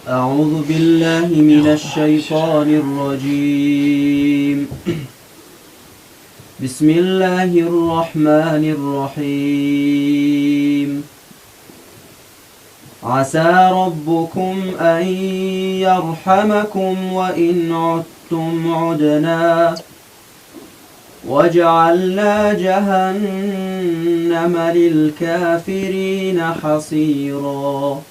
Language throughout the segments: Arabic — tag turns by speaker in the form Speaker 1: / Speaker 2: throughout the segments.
Speaker 1: أعوذ بالله من الشيطان الرجيم. بسم الله الرحمن الرحيم. عسى ربكم أن يرحمكم وإن عدتم عدنا وجعلنا جهنم للكافرين حصيرا.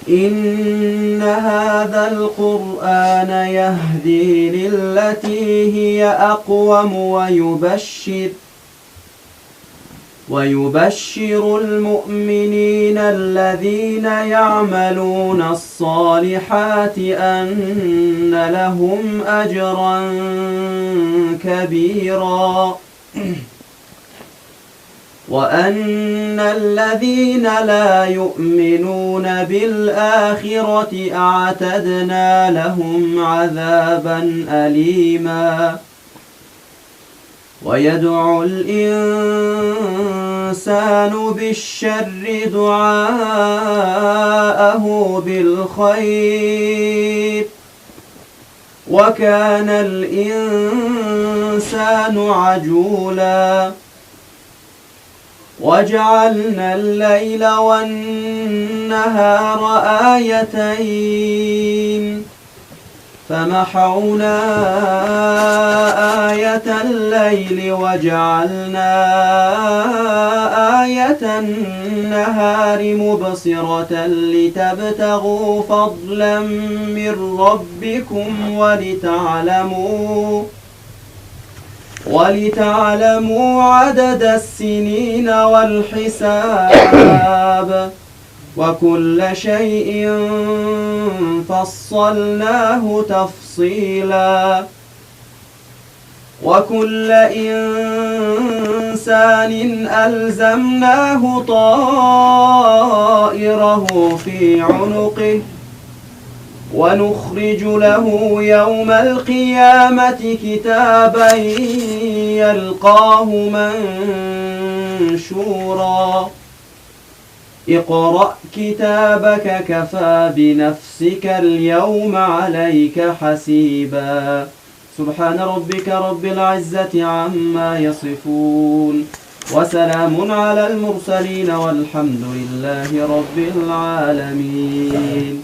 Speaker 1: إن هذا القرآن يهدي للتي هي أقوم ويبشر المؤمنين الذين يعملون الصالحات أن لهم أجرا كبيرا وأن الذين لا يؤمنون بالآخرة أعتدنا لهم عذابا أليما. ويدعو الإنسان بالشر دعاءه بالخير وكان الإنسان عجولا. وجعلنا الليل والنهار آيتين فمحونا آية الليل وجعلنا آية النهار مبصرة لتبتغوا فضلا من ربكم ولتعلموا عدد السنين والحساب وكل شيء فصلناه تفصيلا. وكل إنسان ألزمناه طائره في عنقه ونخرج له يوم القيامة كتابا يلقاه منشورا. اقرأ كتابك كفى بنفسك اليوم عليك حسيبا. سبحان ربك رب العزة عما يصفون وسلام على المرسلين والحمد لله رب العالمين.